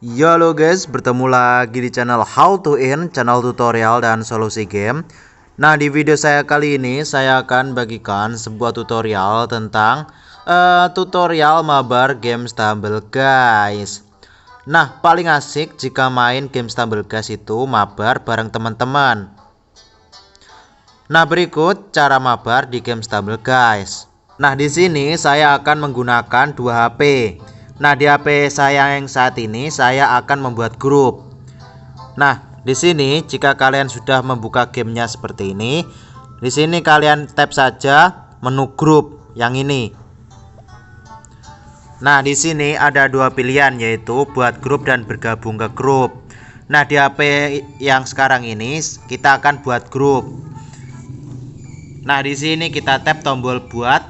Ya halo guys, bertemu lagi di channel How to In, channel tutorial dan solusi game. Nah, di video saya kali ini saya akan bagikan sebuah tutorial tentang tutorial mabar game Stumble Guys. Nah, paling asik jika main game Stumble Guys itu mabar bareng teman-teman. Nah, berikut cara mabar di game Stumble Guys. Nah, di sini saya akan menggunakan 2 HP. Nah, di HP saya yang saat ini saya akan membuat grup. Nah, di sini jika kalian sudah membuka gamenya seperti ini, di sini kalian tap saja menu grup yang ini. Nah, di sini ada 2 pilihan, yaitu buat grup dan bergabung ke grup. Nah, di HP yang sekarang ini kita akan buat grup. Nah, di sini kita tap tombol buat,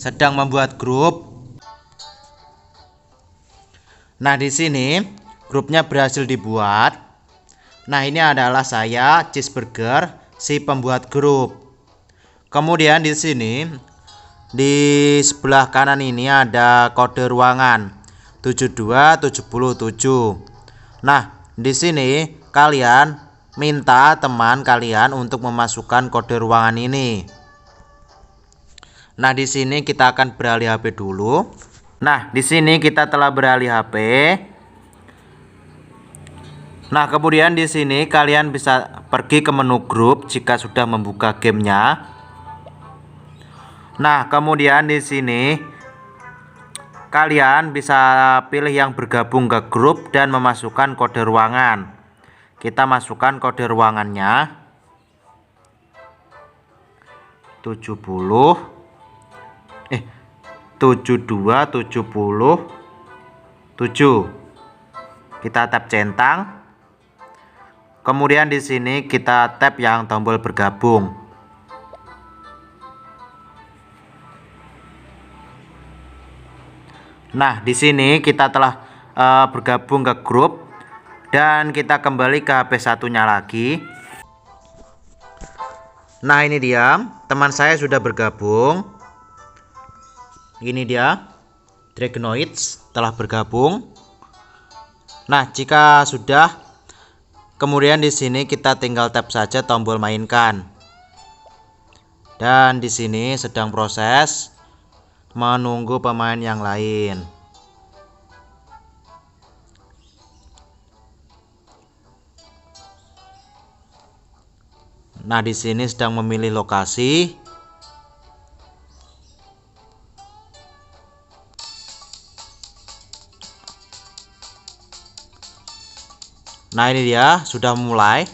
sedang membuat grup. Nah, di sini grupnya berhasil dibuat. Nah, ini adalah saya, Cheeseburger, si pembuat grup. Kemudian di sini di sebelah kanan ini ada kode ruangan 72777. Nah, di sini kalian minta teman kalian untuk memasukkan kode ruangan ini. Nah, di sini kita akan beralih HP dulu. Nah, di sini kita telah beralih HP. Nah, kemudian di sini kalian bisa pergi ke menu grup jika sudah membuka gamenya. Nah, kemudian di sini kalian bisa pilih yang bergabung ke grup dan memasukkan kode ruangan. Kita masukkan kode ruangannya 7277. Kita tap centang. Kemudian di sini kita tap yang tombol bergabung. Nah, di sini kita telah bergabung ke grup dan kita kembali ke HP satunya lagi. Nah, ini dia, teman saya sudah bergabung. Ini dia, Dragonoids telah bergabung. Nah, jika sudah, kemudian di sini kita tinggal tap saja tombol mainkan. Dan di sini sedang proses menunggu pemain yang lain. Nah, di sini sedang memilih lokasi. Nah, ini dia sudah mulai.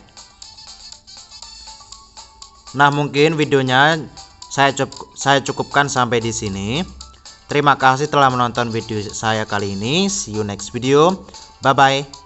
Nah, mungkin videonya saya cukupkan sampai di sini. Terima kasih telah menonton video saya kali ini. See you next video. Bye bye.